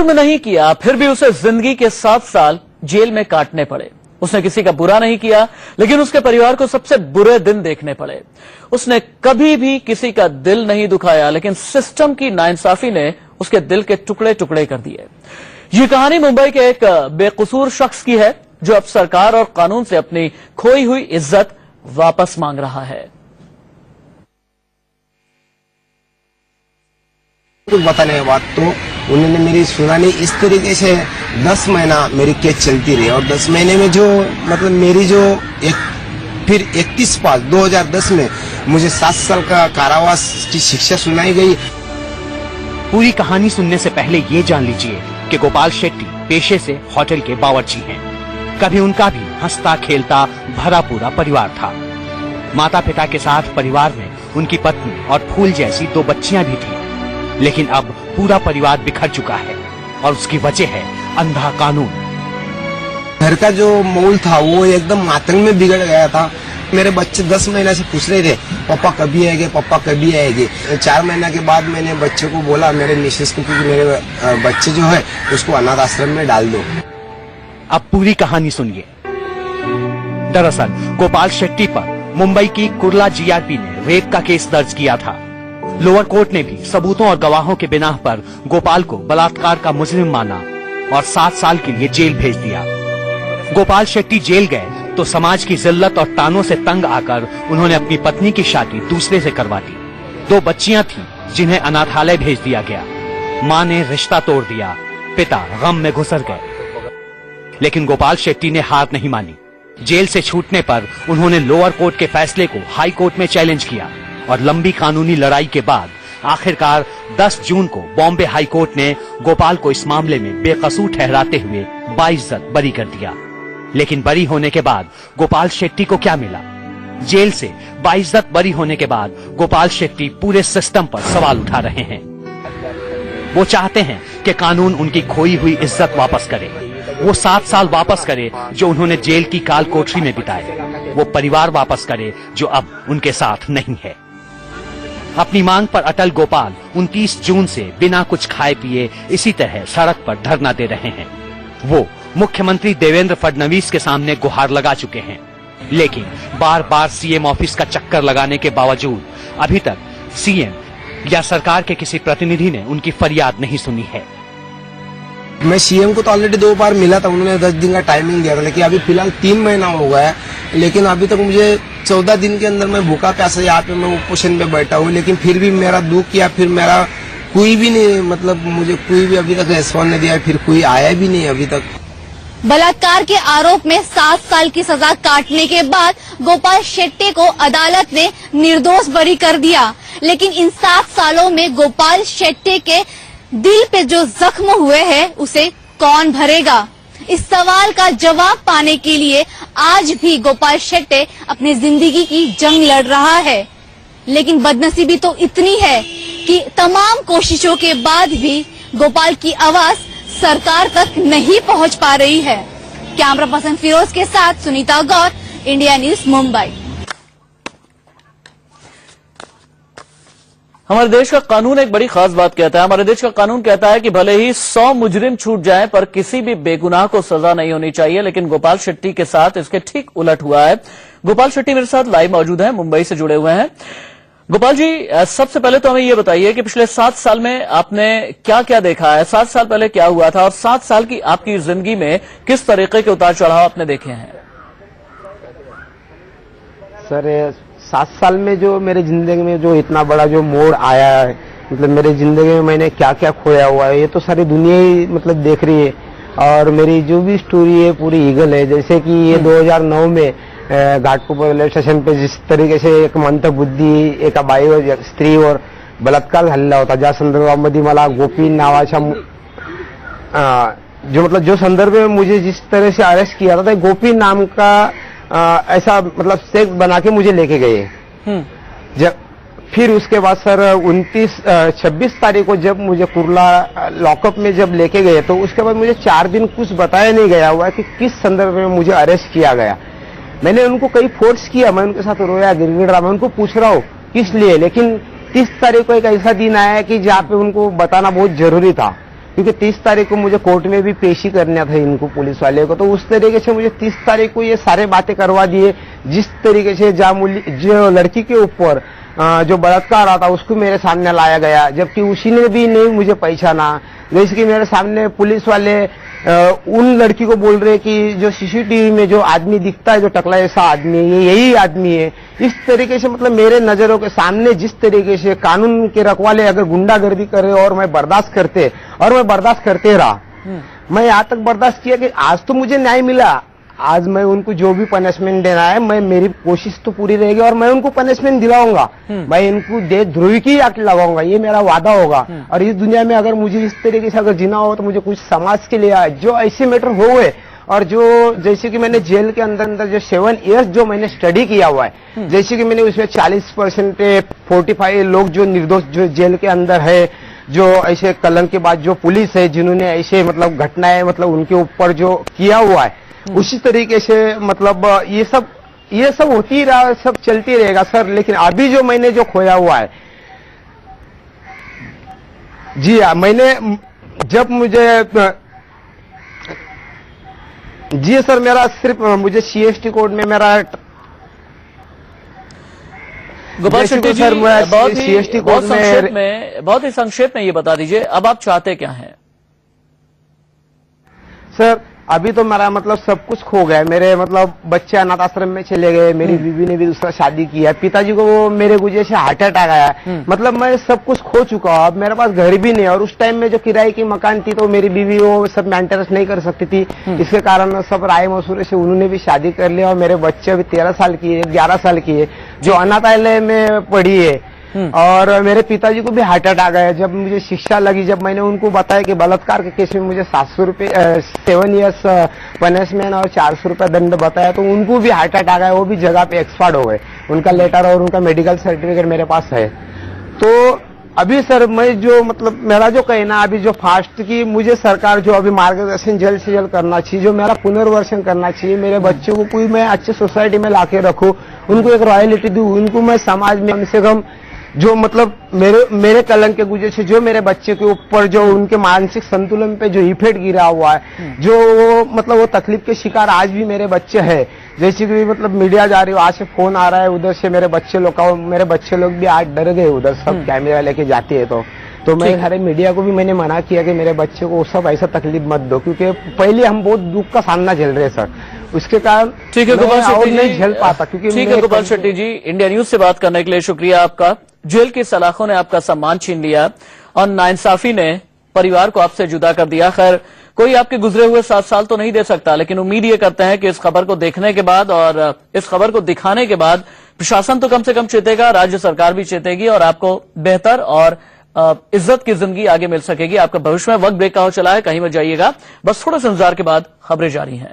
जुर्म नहीं किया, फिर भी उसे जिंदगी के 7 साल जेल में काटने पड़े। उसने किसी का बुरा नहीं किया, लेकिन उसके परिवार को सबसे बुरे दिन देखने पड़े। उसने कभी भी किसी का दिल नहीं दुखाया, लेकिन सिस्टम की नाइंसाफी ने उसके दिल के टुकड़े टुकड़े कर दिए। ये कहानी मुंबई के एक बेकसूर शख्स की है, जो अब सरकार और कानून से अपनी खोई हुई इज्जत वापस मांग रहा है। कुछ बताने के बाद तो उन्होंने मेरी सुना नहीं। इस तरीके से 10 महीना मेरी केस चलती रही और 10 महीने में जो मतलब मेरी जो फिर 31/5/2010 में मुझे 7 साल का कारावास की शिक्षा सुनाई गई। पूरी कहानी सुनने से पहले ये जान लीजिए कि गोपाल शेट्टी पेशे से होटल के बावर्ची हैं। कभी उनका भी हंसता खेलता भरा पूरा परिवार था। माता पिता के साथ परिवार में उनकी पत्नी और फूल जैसी 2 बच्चियां भी थी, लेकिन अब पूरा परिवार बिखर चुका है और उसकी वजह है अंधा कानून। घर का जो माहौल था वो एकदम मातंग में बिगड़ गया था। मेरे बच्चे 10 महीने से पूछ रहे थे पापा कभी आएंगे, पापा कभी आएंगे। 4 महीने के बाद मैंने बच्चे को बोला, मेरे मिसेस को, क्योंकि मेरे बच्चे जो है उसको अनाथ आश्रम में डाल दो। अब पूरी कहानी सुनिए। दरअसल गोपाल शेट्टी पर मुंबई की कुर्ला जीआरपी ने रेप का केस दर्ज किया था। लोअर कोर्ट ने भी सबूतों और गवाहों के बिना पर गोपाल को बलात्कार का मुजरिम माना और 7 साल के लिए जेल भेज दिया। गोपाल शेट्टी जेल गए तो समाज की जिल्लत और तानों से तंग आकर उन्होंने अपनी पत्नी की शादी दूसरे से करवा दी। 2 बच्चियां थीं जिन्हें अनाथालय भेज दिया गया। मां ने रिश्ता तोड़ दिया, पिता गम में घुसर गए। लेकिन गोपाल शेट्टी ने हार नहीं मानी। जेल से छूटने पर उन्होंने लोअर कोर्ट के फैसले को हाई कोर्ट में चैलेंज किया और लंबी कानूनी लड़ाई के बाद आखिरकार 10 जून को बॉम्बे हाई कोर्ट ने गोपाल को इस मामले में बेकसूर ठहराते हुए बाइज्जत बरी कर दिया। लेकिन बरी होने के बाद गोपाल शेट्टी को क्या मिला? जेल से बाइज्जत बरी होने के बाद गोपाल शेट्टी पूरे सिस्टम पर सवाल उठा रहे हैं। वो चाहते हैं कि कानून उनकी खोई हुई इज्जत वापस करे। वो 7 साल वापस करे जो उन्होंने जेल की काल कोठरी में बिताए। वो परिवार वापस करे जो अब उनके साथ नहीं है। अपनी मांग पर अटल गोपाल 29 जून से बिना कुछ खाए पिए इसी तरह सड़क पर धरना दे रहे हैं। वो मुख्यमंत्री देवेंद्र फडणवीस के सामने गुहार लगा चुके हैं, लेकिन बार बार सीएम ऑफिस का चक्कर लगाने के बावजूद अभी तक सीएम या सरकार के किसी प्रतिनिधि ने उनकी फरियाद नहीं सुनी है। मैं सीएम को तो ऑलरेडी 2 बार मिला था, उन्होंने 10 दिन का टाइमिंग दिया था, लेकिन अभी फिलहाल 3 महीना हो गया है। लेकिन अभी तक मुझे 14 दिन के अंदर मैं भूखा प्यासा यहाँ पे मैं पोजीशन पे बैठा हूँ, लेकिन फिर भी मेरा दुख या फिर मेरा कोई भी नहीं, मतलब मुझे कोई भी अभी तक रेस्पॉन्स नहीं दिया, फिर कोई आया भी नहीं अभी तक। बलात्कार के आरोप में 7 साल की सजा काटने के बाद गोपाल शेट्टी को अदालत ने निर्दोष बरी कर दिया। लेकिन इन 7 सालों में गोपाल शेट्टी के दिल पे जो जख्म हुए हैं उसे कौन भरेगा? इस सवाल का जवाब पाने के लिए आज भी गोपाल शेट्टी अपनी जिंदगी की जंग लड़ रहा है। लेकिन बदनसीबी तो इतनी है कि तमाम कोशिशों के बाद भी गोपाल की आवाज सरकार तक नहीं पहुंच पा रही है। कैमरा पर्सन फिरोज के साथ सुनीता गौर, इंडिया न्यूज मुंबई। हमारे देश का कानून एक बड़ी खास बात कहता है। हमारे देश का कानून कहता है कि भले ही 100 मुजरिम छूट जाएं, पर किसी भी बेगुनाह को सजा नहीं होनी चाहिए। लेकिन गोपाल शेट्टी के साथ इसके ठीक उलट हुआ है। गोपाल शेट्टी मेरे साथ लाइव मौजूद हैं, मुंबई से जुड़े हुए हैं। गोपाल जी, सबसे पहले तो हमें ये बताइए कि पिछले 7 साल में आपने क्या क्या देखा है? 7 साल पहले क्या हुआ था और 7 साल की आपकी जिंदगी में किस तरीके के उतार चढ़ाव आपने देखे हैं? सर, 7 साल में जो मेरे जिंदगी में जो इतना बड़ा जो मोड़ आया है, मतलब मेरे जिंदगी में मैंने क्या क्या खोया हुआ है, ये तो सारी दुनिया ही मतलब देख रही है। और मेरी जो भी स्टोरी है पूरी ईगल है। जैसे कि ये 2009 में घाटकोपर रेलवे स्टेशन पे जिस तरीके से एक मंदबुद्धी एक बाई और स्त्री और बलात्कार हल्ला होता, ज्या संदर्भामध्ये मला गोपी नावाच्या जो मतलब जो संदर्भ में मुझे जिस तरह से अरेस्ट किया था, गोपी नाम का ऐसा मतलब सेक्स बना के मुझे लेके गए। जब फिर उसके बाद सर 26 तारीख को जब मुझे कुर्ला लॉकअप में जब लेके गए, तो उसके बाद मुझे 4 दिन कुछ बताया नहीं गया हुआ कि किस संदर्भ में मुझे अरेस्ट किया गया। मैंने उनको कई फोर्स किया, मैं उनके साथ रोया गिड़गिड़ा, मैं उनको पूछ रहा हूँ किस लिए। लेकिन 30 तारीख को एक ऐसा दिन आया कि जहाँ पे उनको बताना बहुत जरूरी था। क्योंकि 30 तारीख को मुझे कोर्ट में भी पेशी करना था इनको, पुलिस वाले को। तो उस तरीके से मुझे 30 तारीख को ये सारे बातें करवा दिए, जिस तरीके से जो लड़की के ऊपर जो बलात्कार रहा था उसको मेरे सामने लाया गया, जबकि उसी ने भी नहीं मुझे पहचाना। जैसे कि मेरे सामने पुलिस वाले उन लड़की को बोल रहे कि जो सीसीटीवी में जो आदमी दिखता है, जो टकला जैसा आदमी है, ये यही आदमी है। इस तरीके से मतलब मेरे नजरों के सामने जिस तरीके से कानून के रखवाले अगर गुंडागर्दी कर रहे और मैं बर्दाश्त करते रहा। मैं यहाँ तक बर्दाश्त किया कि आज तो मुझे न्याय मिला, आज मैं उनको जो भी पनिशमेंट देना है, मेरी कोशिश तो पूरी रहेगी और मैं उनको पनिशमेंट दिलाऊंगा। मैं इनको देशद्रोही की आग लगाऊंगा, ये मेरा वादा होगा। और इस दुनिया में अगर मुझे इस तरीके से अगर जीना हो तो मुझे कुछ समाज के लिए जो ऐसे मैटर हो गए, और जो जैसे कि मैंने जेल के अंदर जो 7 इयर्स जो मैंने स्टडी किया हुआ है, जैसे कि मैंने उसमें 40% 45 लोग जो निर्दोष जो जेल के अंदर है, जो ऐसे कलंक के बाद जो पुलिस है जिन्होंने ऐसे मतलब घटनाएं मतलब उनके ऊपर जो किया हुआ है, उसी तरीके से मतलब ये सब होती रहा, सब चलती रहेगा सर। लेकिन अभी जो मैंने जो खोया हुआ है, जी हाँ, मैंने जब मुझे जी सर, मेरा सिर्फ मुझे CST कोड में मेरा गोपाल शेट्टी जी, सर मैं बहुत CST ही बहुत ही संक्षेप में ये बता दीजिए, अब आप चाहते क्या हैं? सर अभी तो मेरा मतलब सब कुछ खो गया। मेरे मतलब बच्चे अनाथ आश्रम में चले गए, मेरी बीवी ने भी दूसरा शादी किया, पिताजी को मेरे गुजरे से हार्ट अटैक आया। मतलब मैं सब कुछ खो चुका हूँ, अब मेरे पास घर भी नहीं है। और उस टाइम में जो किराए की मकान थी तो मेरी बीवी वो सब मेंटेनेंस नहीं कर सकती थी, इसके कारण सब राय मसूरे से उन्होंने भी शादी कर लिया। और मेरे बच्चे अभी 13 साल की है, 11 साल की है, जो अनाथालय में पढ़ी है। और मेरे पिताजी को भी हार्ट अटैक आया। जब मुझे शिक्षा लगी, जब मैंने उनको बताया कि बलात्कार के केस में मुझे 700 रुपये 7 इयर्स पनिशमेंट और 400 रुपये दंड बताया, तो उनको भी हार्ट अटैक आया, वो भी जगह पे एक्सपायर्ड हो गए। उनका लेटर और उनका मेडिकल सर्टिफिकेट मेरे पास है। तो अभी सर मैं जो मतलब मेरा जो कहना अभी जो फास्ट की मुझे सरकार जो अभी मार्गदर्शन जल्द से जल्द करना चाहिए, जो मेरा पुनर्वसन करना चाहिए, मेरे बच्चों को कोई मैं अच्छी सोसाइटी में लाके रखूं, उनको एक रॉयल्टी दूं, उनको मैं समाज में कम से कम जो मतलब मेरे कलंक के गुजर से जो मेरे बच्चे के ऊपर जो उनके मानसिक संतुलन पे जो इफेक्ट गिरा हुआ है, जो मतलब वो तकलीफ के शिकार आज भी मेरे बच्चे हैं। जैसे कि मतलब मीडिया जा रही हो, आज से फोन आ रहा है उधर से मेरे बच्चे लोग भी आज डर गए, उधर सब कैमरा लेके जाती है। तो मैं सारे मीडिया को भी मैंने मना किया कि मेरे बच्चे को सब ऐसा तकलीफ मत दो, क्योंकि पहले हम बहुत दुख का सामना झेल रहे सर, उसके कारण ठीक है गोपाल शेट्टी जी, नहीं झेल पाता। क्योंकि ठीक है गोपाल शेट्टी जी, इंडिया न्यूज से बात करने के लिए शुक्रिया आपका। जेल की सलाखों ने आपका सम्मान छीन लिया और नाइंसाफी ने परिवार को आपसे जुदा कर दिया। खैर कोई आपके गुजरे हुए 7 साल तो नहीं दे सकता, लेकिन उम्मीद ये करते हैं कि इस खबर को देखने के बाद और इस खबर को दिखाने के बाद प्रशासन तो कम से कम चेतेगा, राज्य सरकार भी चेतेगी और आपको बेहतर और इज्जत की जिंदगी आगे मिल सकेगी। आपका भविष्य में वक्त ब्रेक का हो चला है, कहीं मत जाइएगा, बस थोड़ा सा इंतजार के बाद खबरें जारी हैं।